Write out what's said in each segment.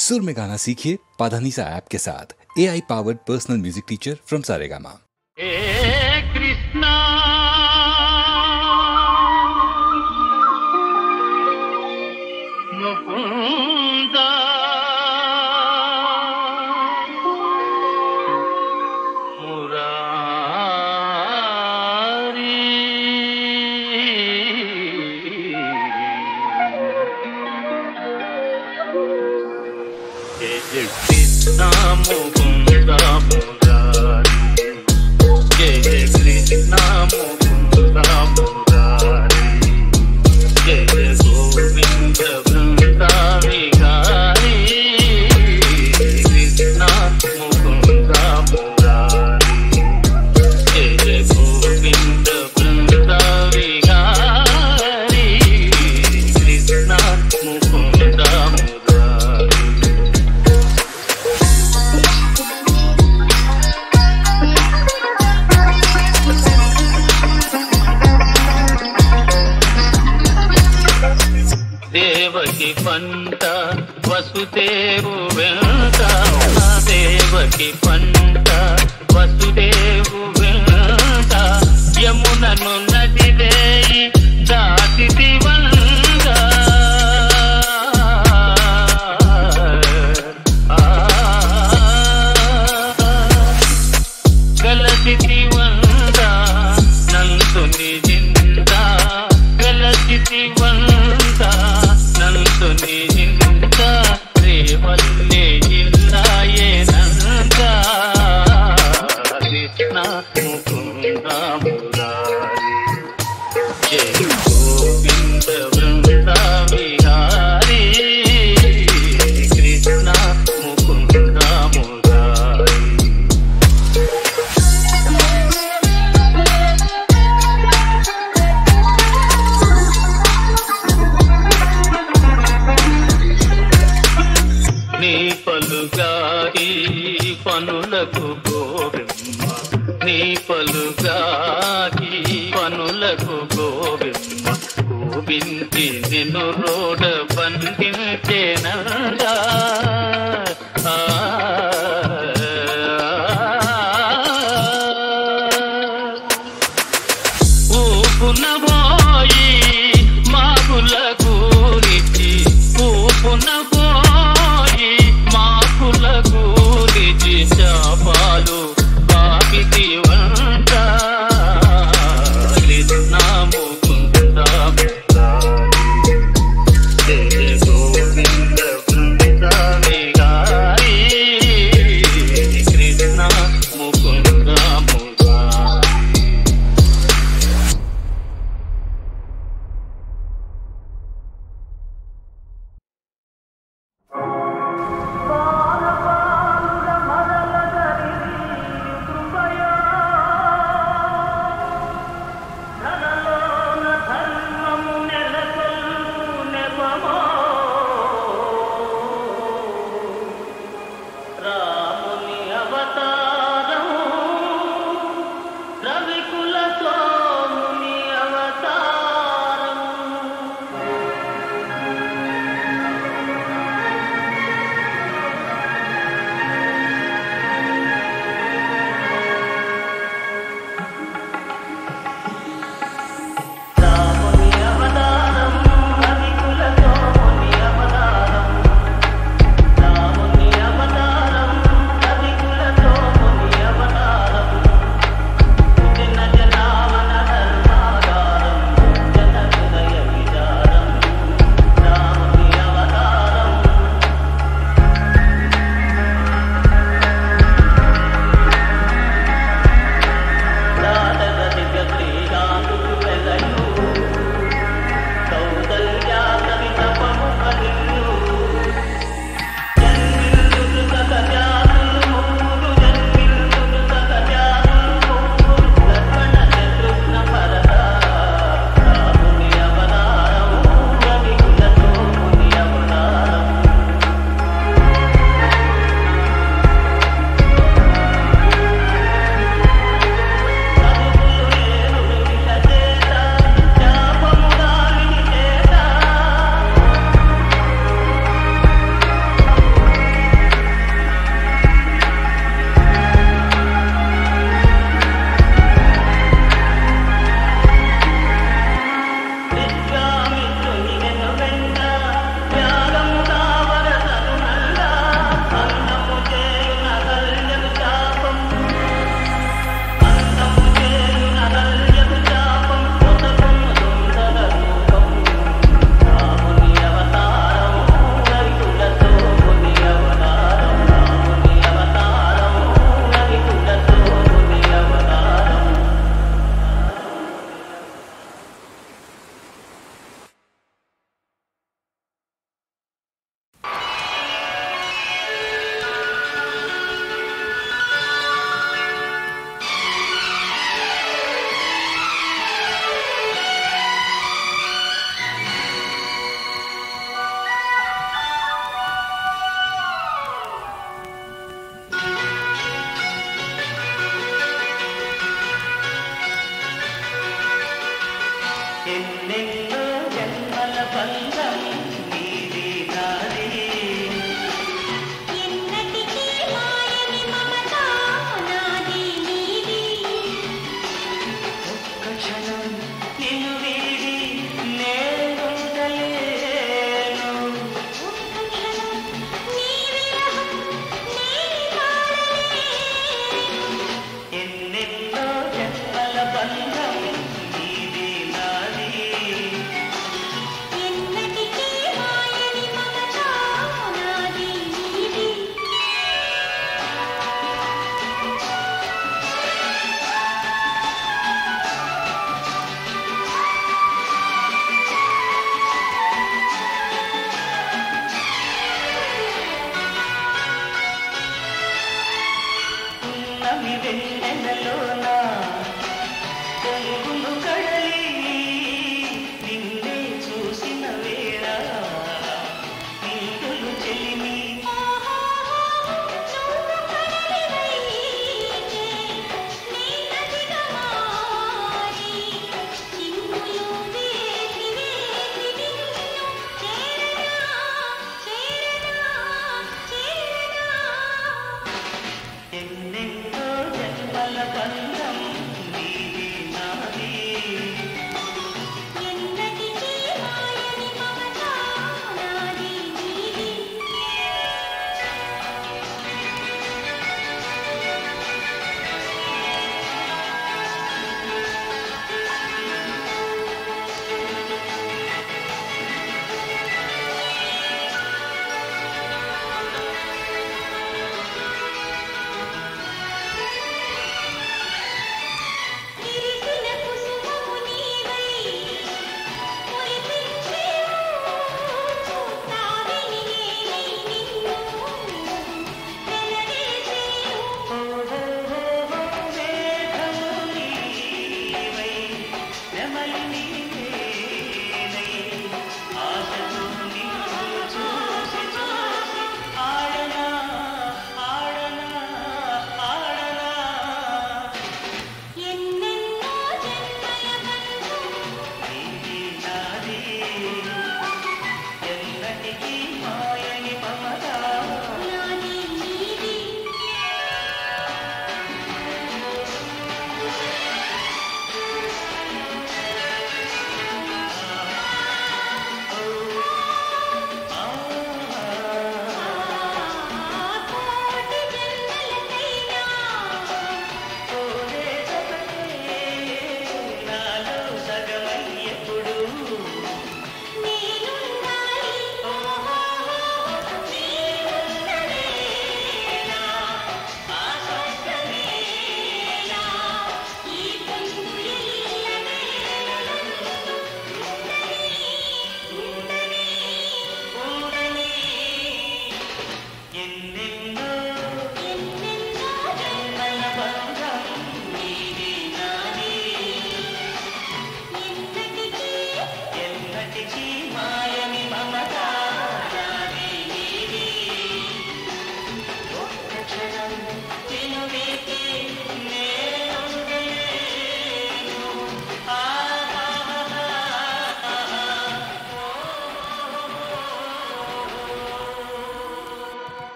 सुर में गाना सीखिए पाधानीसा ऐप के साथ। AI powered personal music teacher from Saregama. Krishna Mukunda Krishna Mukunda Murari, जय कृष्णा मुकुंदा मुरारी, जय गोविंद वृंदा विहारी। कृष्णा मुकुंदा मुरारी, जय गोविंद वृंदा विहारी। कृष्णा मुकुंदा मुरारी। దేవకి పంట వసుదేవు వెంట, దేవకి పంట వసుదేవు వెంట, యమునను నదివేయి దాటిది వంగ। గలసిది వంగ నందుని జింద, గలసిది వంగ నందుని జింద, రేవల్లే జిల్లాయే నంద। కృష్ణ ముకుంద మురారి, జయ గోవింద వృంద విహారీ। కృష్ణ ముకుంద మురారి। నీ పలుగాయి పనులకు గోవిమ్మ, నీ పలుగాయి పనులకు గోవిమ్మ, గోవింది నిన్ను రోడ బంధించేనరా। ఊపున పోయి మాగుల కూరిచి, ఊపున పోయి మాకుల కూరిచి, శాపాలు పాపిది వంట। కృష్ణ ముకుంద మురారి, జయ గోవింద వృంద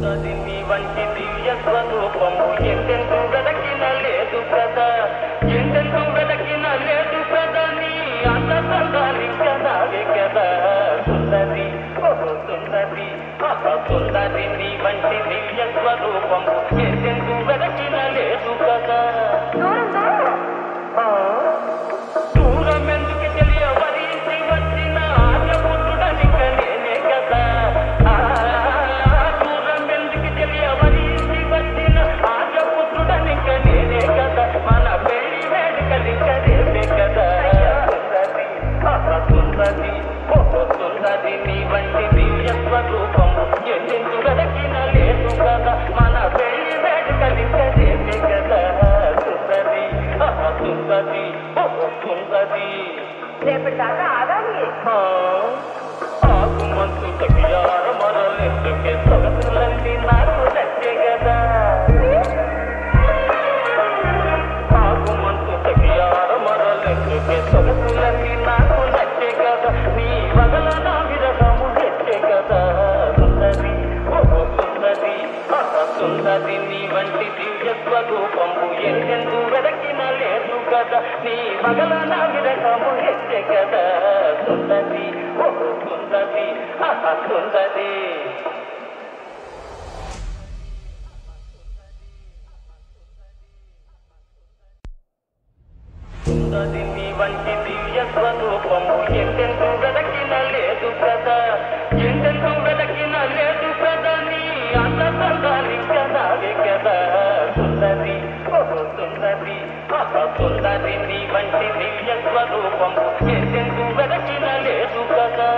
నీ వంటి దివ్య స్వరూపము ఎంతెందు వెదకిన లేదు కదా, ఎంతెందు వెదకిన లేదు కదా, నీ అందాలి కదావే కదా సుందరి, ఓహో సుందరి, సుందరి నీ వంటి దివ్య స్వరూపము ఎంతెందు వెదకిన లేదు కదా. దూరం ఎందుకు తెలియవరించి వచ్చిన ఆర్యపుత్రుడని కనేనే కదా, దూరం ఎందుకు తెలియవరించి వచ్చిన ఆర్యపుత్రుడని కనేనే కదా, మన పెళ్లి వేడుకలి కదేవే కదా సుందరి, సుందరి, ఓహో సుందరి నీ వంటి దివ్య స్వరూపము ఎందెందు వెదకిన లేదు కదా, మన పెళ్లి వేడుకలి కదేవే కదా సుందరి, సుందరి, ఓహో సుందరి. రేపటి దాకా ఆగాలి. ఆకు మంచు తగ్గియార మరలెందుకే సొగసులన్నీ నాకు నచ్చే కదా, ఆకు మంచు తగ్గియార మరలెందుకే సొగసులన్నీ నాకు నచ్చే కదా, నీ వగల నా విరహము తెచ్చే కదా సుందరి, ఓహో సుందరి, సుందరి నీ వంటి దివ్య స్వరూపము ఎందెందు వెదకిన లేదు కదా, నీ వగల నా విరహము తెచ్చే కదా సుందరి, ఓహో సుందరి, సుందరి. సుందరి నీ వంటి దివ్య స్వరూపము ఎందెందు వెదకిన లేదు కదా, ఎందెందు వెదకిన లేదు కదా, నీ అందాలి కదావే కదా సుందరి, ఓహో సుందరి, సుందరి నీ వంటి దివ్య స్వరూపము ఎందెందు వెదకిన లేదు కదా.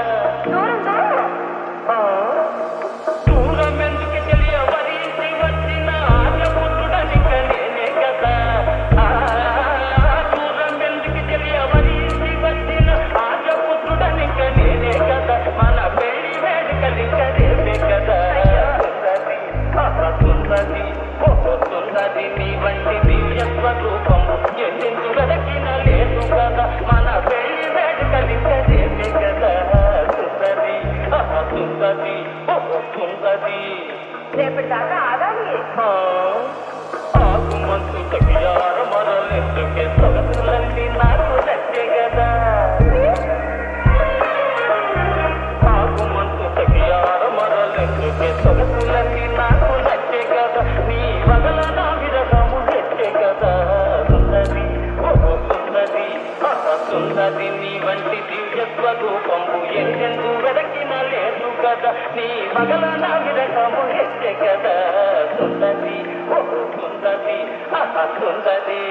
దూరం ఎందుకు తెలియవరించి వచ్చిన ఆర్యపుత్రుడని కనేనే కదా, దూరం ఎందుకు తెలియవరించి వచ్చిన ఆర్యపుత్రుడని కనేనే కదా, మన పెళ్లి వేడుకలి కదేవే కదా సుందరి, సుందరి, ఓహో సుందరి నీ వంటి దివ్య స్వరూపము ఎందెందు వెదకిన లేదు కదా, మన పెళ్లి వేడుకలి కదేవే కదా సుందరి, సుందరి, ఓహో సుందరి. రేపటి దాకా ఆగాలి. ఆకు మంచు తగ్గియార మరలెందుకే సొగసులన్నీ నాకు నచ్చే కదా, ఆకు మంచు తగ్గియార మరలెందుకే సొగసులన్నీ నాకు నచ్చే కదా, నీ వగల నా విరహము తెచ్చే కదా సుందరి, ఓహో సుందరి, సుందరి నీ వంటి దివ్య స్వరూపము ఎందెందు వెదకిన లేదు కదా, నీ వగల నా విరహము తెచ్చే కదా సుందరి, ఓహో సుందరి, సుందరి.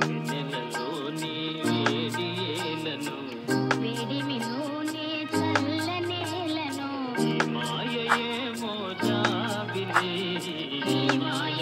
వెన్నెలలోని వేడియేలను వేడిమిలోనే చల్లనేలను ఈ మాయ ఏమో జాబిలి, ఈ మాయ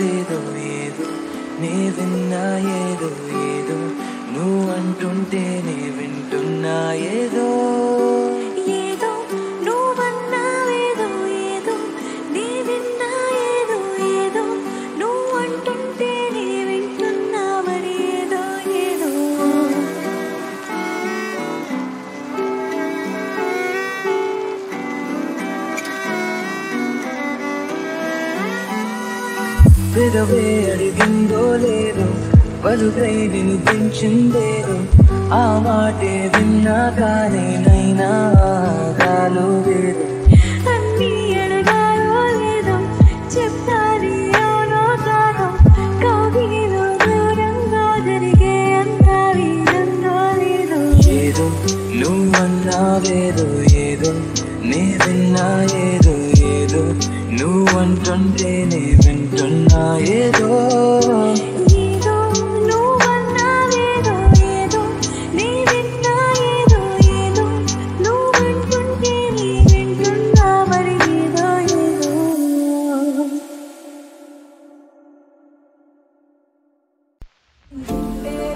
విన్నావేదో ఏదో నే విన్నా ఏదో ఏదో నువ్వు అంటుంటేనే వింటున్నా ఏదో ఏదో నువ్వన్నావేదో ఏదో నే విన్నా ఏదో ఏదో నువ్వు అంటుంటేనే వింటున్నా మరి ఏదో ఏదో పెదవే అడిగిందో లేదో పలుకై వినిపించిందేదో ఆ మాటే విన్నా కానీ నైనా ఆగాలో లేదో అన్నీ అడగాలో లేదో చెప్తాది అవునో కాదో కౌగిలిలో దూరంగా జరిగే అంత వీరందో లేదో ఏదో నువ్వన్నావేదో ఏదో నే విన్నా ఏదో ఏదో నువ్వంటుంటేనే వింటున్నా ఏదో ఏదో నువ్వన్నావేదో ఏదో నే విన్నా ఏదో ఏదో నువ్వంటుంటేనే వింటున్నా మరి ఏదో ఏదో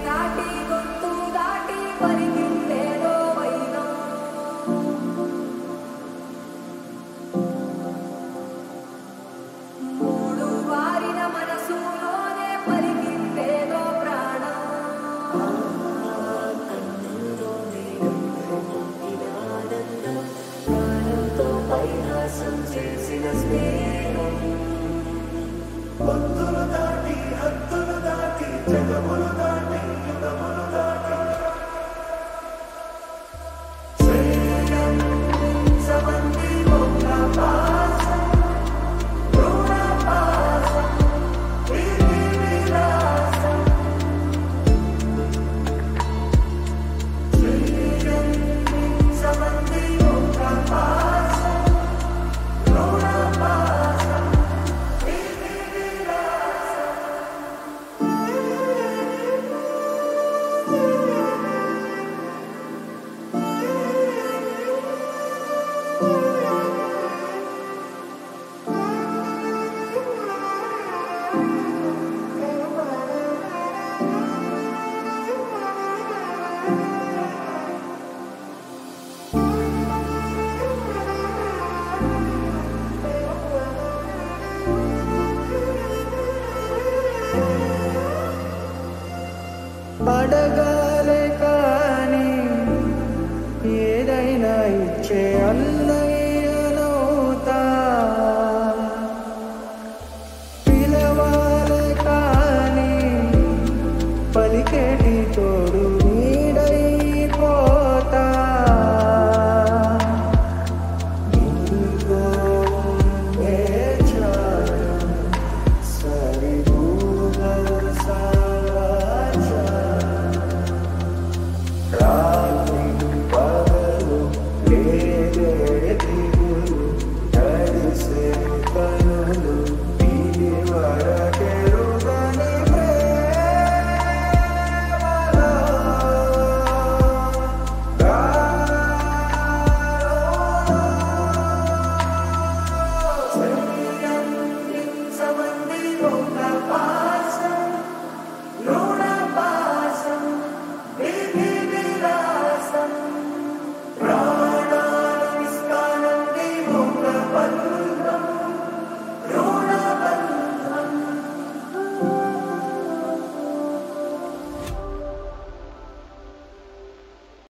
దాటి గొంతు దాటి పరిగిందేదో వైనం మూడు వారిన మనసులోనే పరిగిందేదో ప్రాణం ప్రాణంతో పరిహాసం చేసిన స్నేహం భక్తులు దాటి హద్దులు దాటి జగములు దాటి యుగములు దాటి స్నేహం సమంతి ఒక పాసం రుణ పాసం వీధి విలాసం స్నేహం సమంతి ఒక పాసం రుణ పాసం వీధి విలాసం అడగాలే కానీ ఏదైనా ఇచ్చే అన్నయ్యనవుతా పిలవాలే కానీ పలికేటి తోడు